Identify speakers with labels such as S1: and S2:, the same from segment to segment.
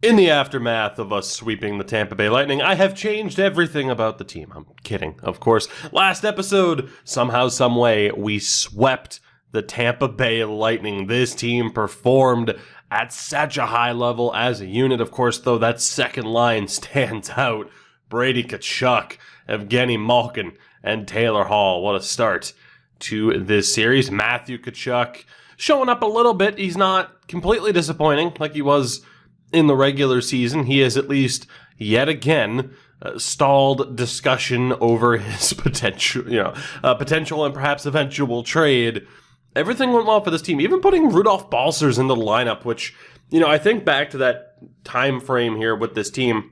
S1: In the aftermath of us sweeping the Tampa Bay Lightning, I have changed everything about the team. I'm kidding, of course. Last episode, somehow, someway, we swept the Tampa Bay Lightning. This team performed at such a high level as a unit. Of course, though, that second line stands out. Brady Tkachuk, Evgeny Malkin, and Taylor Hall. What a start to this series. Matthew Tkachuk showing up a little bit. He's not completely disappointing like he was in the regular season. He has at least yet again stalled discussion over his potential and perhaps eventual trade. Everything went well for this team, even putting Rudolph Balcers into the lineup, which, I think back to that time frame here with this team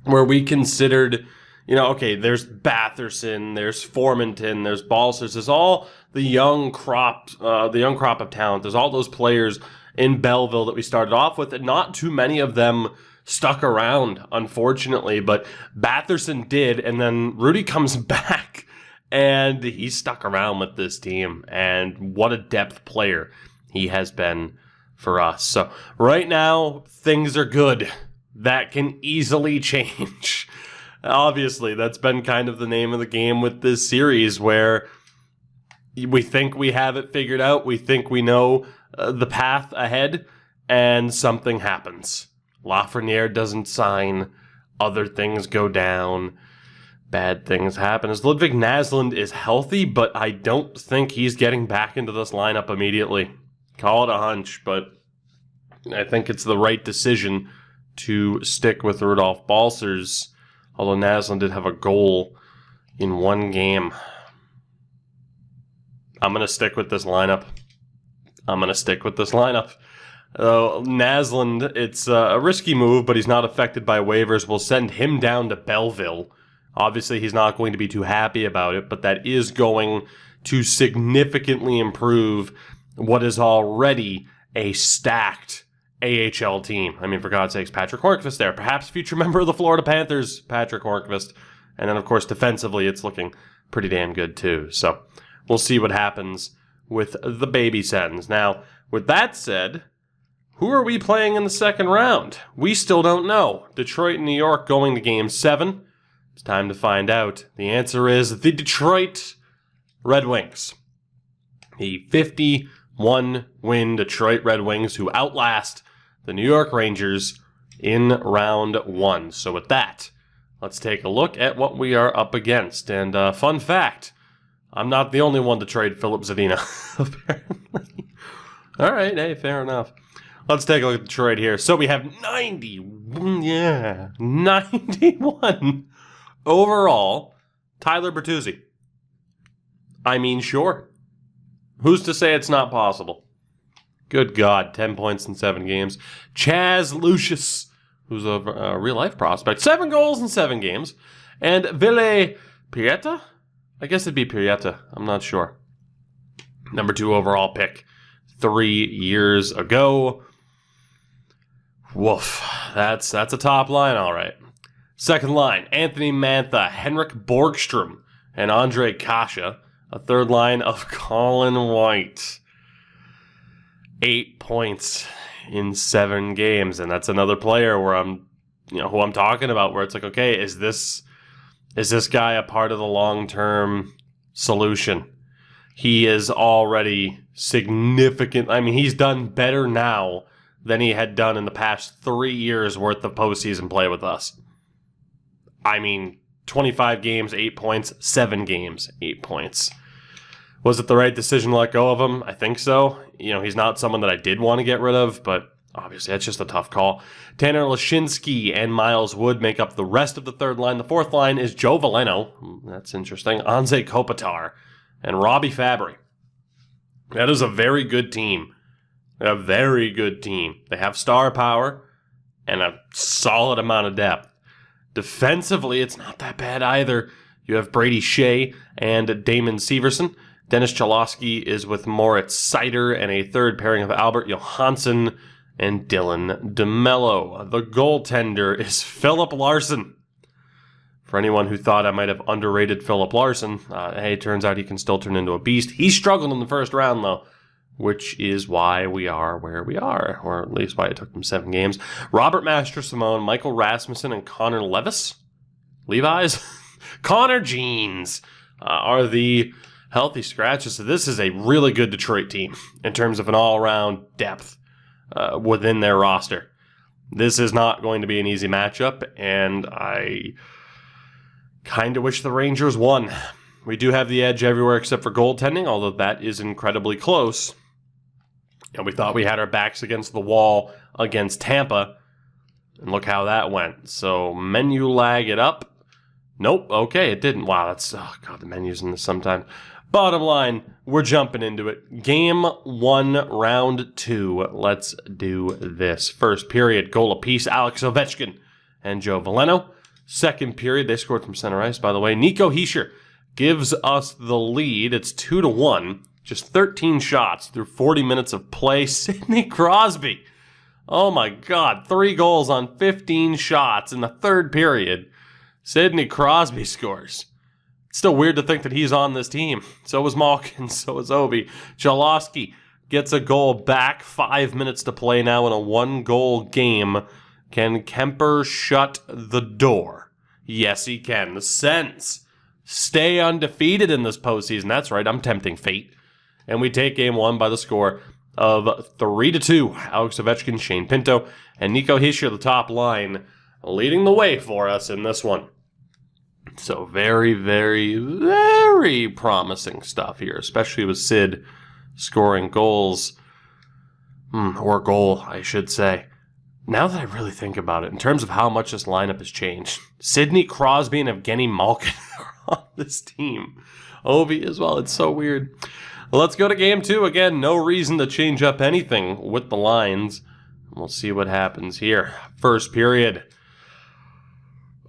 S1: where we considered, okay, there's Batherson, there's Formenton, there's Balcers, there's all the young crop of talent. There's all those players in Belleville that we started off with, and not too many of them stuck around, unfortunately, but Batherson did, and then Rudy comes back, and he stuck around with this team, and what a depth player he has been for us. So right now, things are good. That can easily change. Obviously, that's been kind of the name of the game with this series, where we think we have it figured out, we think we know the path ahead, and something happens. Lafreniere doesn't sign, other things go down, bad things happen. As Ludwig Naslund is healthy, but I don't think he's getting back into this lineup immediately. Call it a hunch, but I think it's the right decision to stick with Rudolph Balcers, although Naslund did have a goal in one game. I'm going to stick with this lineup. Naslund, it's a risky move, but he's not affected by waivers. We'll send him down to Belleville. Obviously, he's not going to be too happy about it, but that is going to significantly improve what is already a stacked AHL team. I mean, for God's sakes, Patrick Hornqvist there. Perhaps future member of the Florida Panthers, Patrick Hornqvist. And then, of course, defensively, it's looking pretty damn good, too. So we'll see what happens with the baby Sens. Now, with that said, who are we playing in the second round? We still don't know. Detroit and New York going to Game 7. It's time to find out. The answer is the Detroit Red Wings. The 51-win Detroit Red Wings, who outlast the New York Rangers in round 1. So with that, let's take a look at what we are up against. And fun fact, I'm not the only one to trade Philip Zadina, apparently. All right, hey, fair enough. Let's take a look at Detroit here. So we have 91 overall. Tyler Bertuzzi. I mean, sure. Who's to say it's not possible? Good God, 10 points in 7 games. Chaz Lucius, who's a real-life prospect. 7 goals in 7 games. And Ville Pieta? I guess it'd be Pieta. I'm not sure. Number 2 overall pick 3 years ago. Woof. That's a top line, all right. Second line, Anthony Mantha, Henrik Borgstrom, and Andre Kasha. A third line of Colin White. 8 points in 7 games, and that's another player where who I'm talking about, where it's like, okay, is this guy a part of the long-term solution? He is already significant. I mean, he's done better now than he had done in the past 3 years worth of postseason play with us. I mean, 25 games, 8 points, 7 games, 8 points. Was it the right decision to let go of him? I think so. He's not someone that I did want to get rid of, but obviously that's just a tough call. Tanner Lashinsky and Miles Wood make up the rest of the third line. The fourth line is Joe Veleno. That's interesting. Anze Kopitar and Robbie Fabry. That is a very good team. A very good team. They have star power and a solid amount of depth. Defensively, it's not that bad either. You have Brady Shea and Damon Severson. Dennis Chalosky is with Moritz Seider and a third pairing of Albert Johansson and Dylan DeMello. The goaltender is Philip Larson. For anyone who thought I might have underrated Philip Larson, hey, it turns out he can still turn into a beast. He struggled in the first round, though. which is why we are where we are, or at least why it took them 7 games. Robert Mastrosimone, Michael Rasmussen, and Connor Levi's? Connor Jeans are the healthy scratches. So this is a really good Detroit team in terms of an all-around depth within their roster. This is not going to be an easy matchup, and I kind of wish the Rangers won. We do have the edge everywhere except for goaltending, although that is incredibly close. And we thought we had our backs against the wall against Tampa, and look how that went. So menu lag it up. Nope, okay, it didn't. Wow, that's, oh God, the menu's in this sometimes. Bottom line, we're jumping into it. Game 1, round 2. Let's do this. First period, goal apiece, Alex Ovechkin and Joe Veleno. Second period, they scored from center ice, by the way. Nico Hischier gives us the lead. It's 2-1. Just 13 shots through 40 minutes of play. Sidney Crosby. Oh my God, 3 goals on 15 shots in the third period. Sidney Crosby scores. It's still weird to think that he's on this team. So was Malkin, so was Ovi. Chalosky gets a goal back. 5 minutes to play now in a 1-goal game. Can Kemper shut the door? Yes, he can. The Sens stay undefeated in this postseason. That's right, I'm tempting fate. And we take game 1 by the score of 3-2. Alex Ovechkin, Shane Pinto, and Nico Hischier, the top line, leading the way for us in this one. So very, very, very promising stuff here, especially with Sid scoring goals. Or goal, I should say. Now that I really think about it, in terms of how much this lineup has changed, Sidney Crosby and Evgeny Malkin are on this team. Ovi as well. It's so weird. Let's go to game 2. Again, no reason to change up anything with the lines. We'll see what happens here. First period.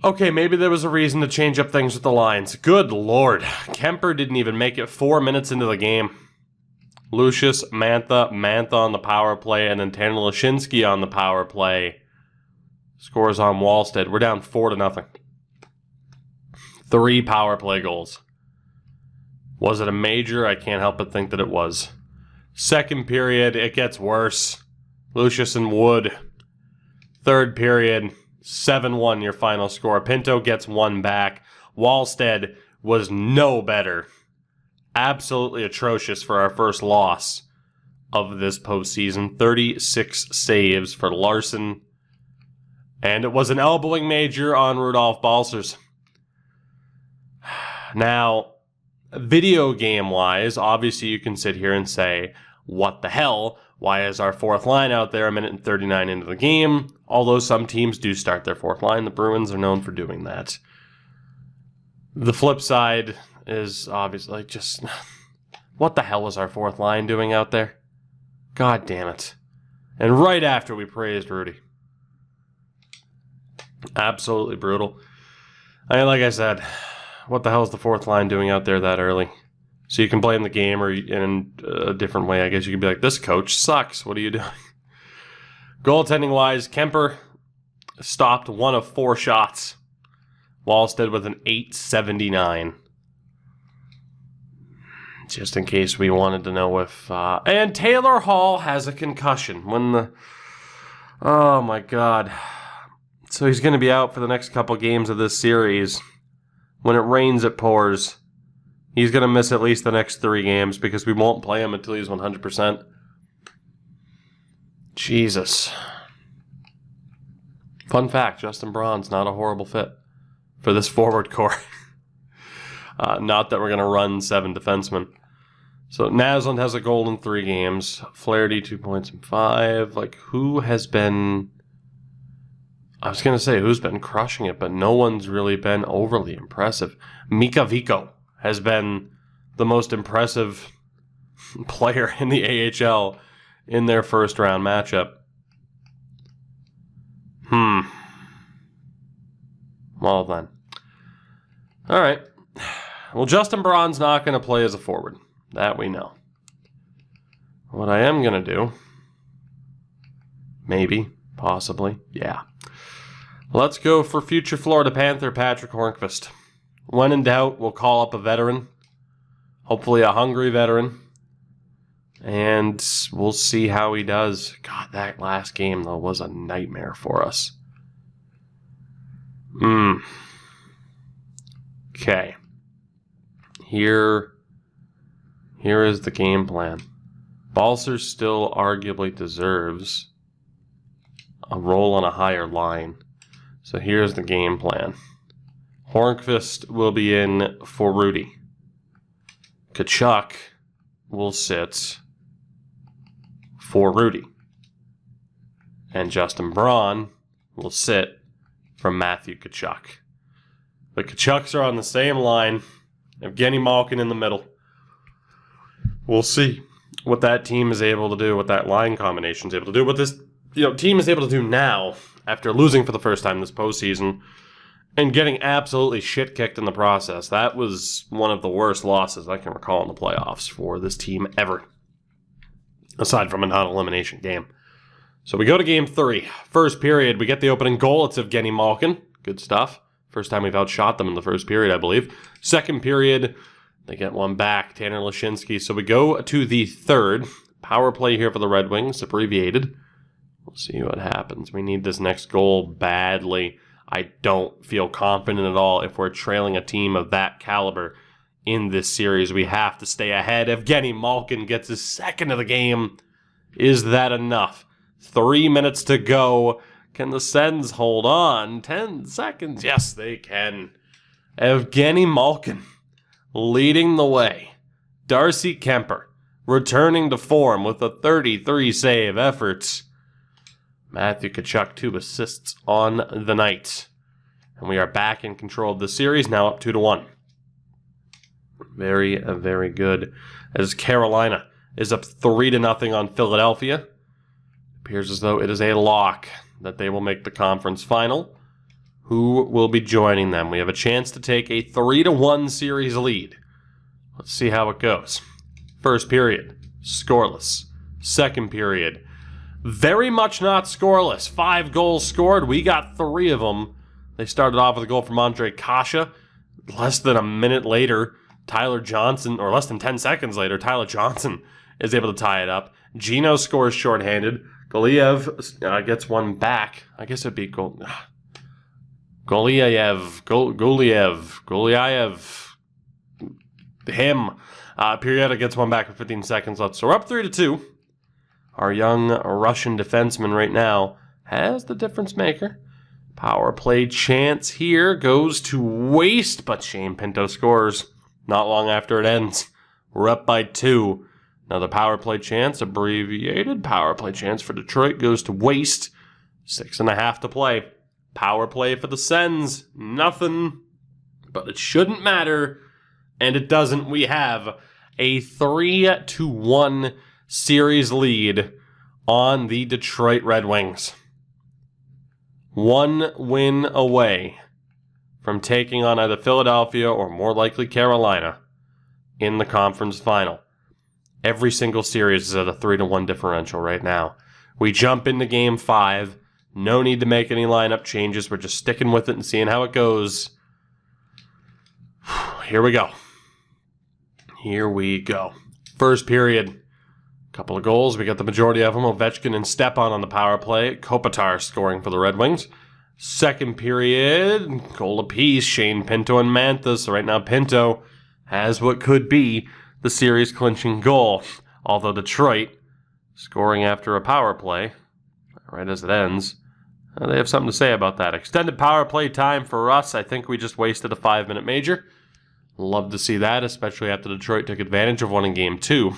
S1: Okay, maybe there was a reason to change up things with the lines. Good Lord. Kemper didn't even make it 4 minutes into the game. Lucius, Mantha on the power play, and then Tanner Lashinsky on the power play. Scores on Wallstead. We're down 4-0. 3 power play goals. Was it a major? I can't help but think that it was. Second period, it gets worse. Lucius and Wood. Third period, 7-1 your final score. Pinto gets 1 back. Wallstead was no better. Absolutely atrocious for our first loss of this postseason. 36 saves for Larson. And it was an elbowing major on Rudolph Balcers. Now, video game-wise, obviously you can sit here and say, what the hell? Why is our fourth line out there a minute and 39 into the game? Although some teams do start their fourth line. The Bruins are known for doing that. The flip side is obviously just, what the hell was our fourth line doing out there? God damn it. And right after we praised Rudy. Absolutely brutal. I mean, like I said, what the hell is the fourth line doing out there that early? So you can blame the game, or in a different way, I guess you could be like, this coach sucks. What are you doing? Goaltending-wise, Kemper stopped 1 of 4 shots. Wallstead with an .879. Just in case we wanted to know if... and Taylor Hall has a concussion. Oh, my God. So he's going to be out for the next couple games of this series. When it rains, it pours. He's going to miss at least the next 3 games because we won't play him until he's 100%. Jesus. Fun fact, Justin Braun's not a horrible fit for this forward core. Not that we're going to run 7 defensemen. So Naslund has a goal in 3 games. Flaherty, 2 points in 5. Like, who has been... I was going to say who's been crushing it, but no one's really been overly impressive. Mika Vico has been the most impressive player in the AHL in their first round matchup. Well then. All right. Well, Justin Braun's not going to play as a forward. That we know. What I am going to do, maybe, possibly, yeah. Let's go for future Florida Panther Patrick Hornqvist. When in doubt, we'll call up a veteran. Hopefully a hungry veteran. And we'll see how he does. God, that last game, though, was a nightmare for us. Okay. Here is the game plan. Balser still arguably deserves a role on a higher line. So here's the game plan. Hornqvist will be in for Rudy. Tkachuk will sit for Rudy. And Justin Braun will sit for Matthew Tkachuk. The Tkachuks are on the same line. Evgeny Malkin in the middle. We'll see what that team is able to do, what that line combination is able to do, what this team is able to do now after losing for the first time this postseason and getting absolutely shit kicked in the process. That was one of the worst losses I can recall in the playoffs for this team ever, aside from a non-elimination game. So we go to game 3. First period, we get the opening goal. It's Evgeny Malkin. Good stuff. First time we've outshot them in the first period, I believe. Second period, they get one back, Tanner Lashinsky. So we go to the third. Power play here for the Red Wings, abbreviated. We'll see what happens. We need this next goal badly. I don't feel confident at all if we're trailing a team of that caliber in this series. We have to stay ahead. Evgeny Malkin gets his second of the game. Is that enough? 3 minutes to go. Can the Sens hold on? 10 seconds. Yes, they can. Evgeny Malkin leading the way. Darcy Kemper returning to form with a 33-save effort. Matthew Tkachuk, 2 assists on the night. And we are back in control of the series, now up 2-1. Very, very good. As Carolina is up 3-0 on Philadelphia. Appears as though it is a lock that they will make the conference final. Who will be joining them? We have a chance to take a 3-1 series lead. Let's see how it goes. First period, scoreless. Second period, very much not scoreless. 5 goals scored. We got 3 of them. They started off with a goal from Andre Kasha. Less than a minute later, Tyler Johnson, or less than 10 seconds later, Tyler Johnson is able to tie it up. Gino scores shorthanded. Goliev gets one back. I guess it'd be Goliev. Him. Periota gets one back with 15 seconds left. So we're up 3-2. Our young Russian defenseman right now has the difference maker. Power play chance here goes to waste, but Shane Pinto scores not long after it ends. We're up by 2. Another power play chance, abbreviated power play chance for Detroit goes to waste. 6.5 to play. Power play for the Sens, nothing. But it shouldn't matter, and it doesn't. We have a 3-1 series lead on the Detroit Red Wings. 1 win away from taking on either Philadelphia or more likely Carolina in the conference final. Every single series is at a 3-1 differential right now. We jump into game 5. No need to make any lineup changes. We're just sticking with it and seeing how it goes. Here we go. Here we go. First period. Couple of goals. We got the majority of them. Ovechkin and Stepan on the power play. Kopitar scoring for the Red Wings. Second period. Goal apiece. Shane Pinto and Mantha. So right now Pinto has what could be the series clinching goal. Although Detroit scoring after a power play right as it ends. They have something to say about that. Extended power play time for us. I think we just wasted a 5-minute major. Love to see that, especially after Detroit took advantage of one in game 2.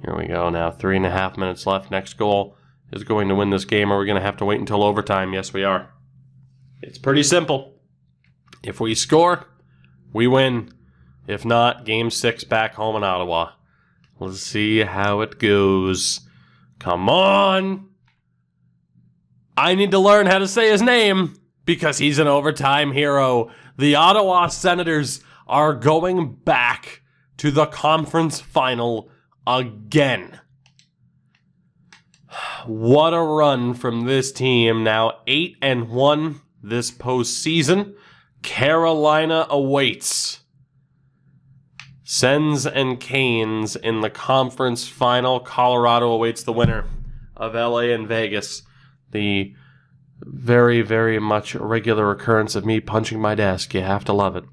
S1: Here we go now. 3.5 minutes left. Next goal is going to win this game. Are we going to have to wait until overtime? Yes, we are. It's pretty simple. If we score, we win. If not, game 6 back home in Ottawa. Let's see how it goes. Come on. I need to learn how to say his name because he's an overtime hero. The Ottawa Senators are going back to the conference final again. What a run from this team. Now 8-1 this postseason. Carolina awaits. Sens and Canes in the conference final. Colorado awaits the winner of LA and Vegas. The very, very much regular occurrence of me punching my desk. You have to love it.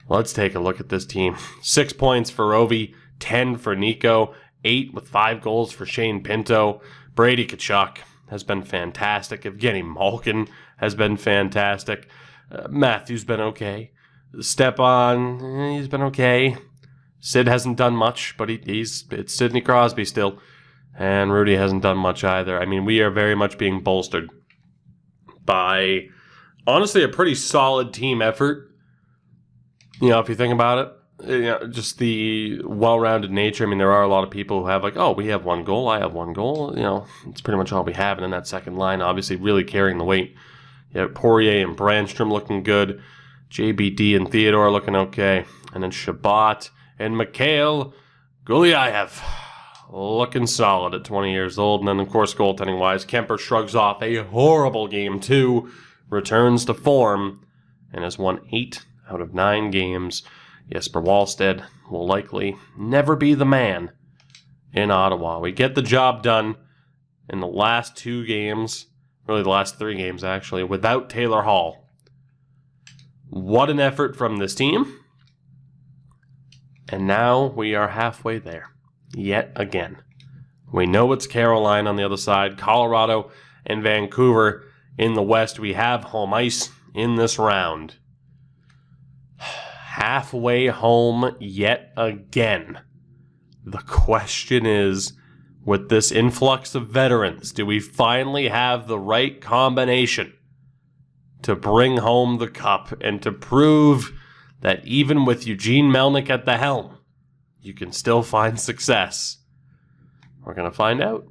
S1: Let's take a look at this team. 6 points for Ovi, 10 for Nico, 8 with 5 goals for Shane Pinto. Brady Tkachuk has been fantastic. Evgeny Malkin has been fantastic. Matthew's been okay. Stepan, he's been okay. Sid hasn't done much, but it's Sidney Crosby still. And Rudy hasn't done much either. I mean, we are very much being bolstered by, honestly, a pretty solid team effort. You know, if you think about it, you know, just the well-rounded nature. I mean, there are a lot of people who have like, oh, we have 1 goal, I have 1 goal. You know, it's pretty much all we have. And in that second line, obviously really carrying the weight. Yeah, Poirier and Brandstrom looking good. JBD and Theodore looking okay. And then Chabot and Mikhail Gulyayev looking solid at 20 years old. And then, of course, goaltending-wise, Kemper shrugs off a horrible Game 2, returns to form, and has won 8 out of 9 games. Jesper Wallstedt will likely never be the man in Ottawa. We get the job done in the last 2 games, really the last 3 games, actually, without Taylor Hall. What an effort from this team. And now we are halfway there. Yet again. We know it's Carolina on the other side. Colorado and Vancouver in the West. We have home ice in this round. Halfway home yet again. The question is, with this influx of veterans, do we finally have the right combination to bring home the cup and to prove that even with Eugene Melnyk at the helm, you can still find success? We're going to find out.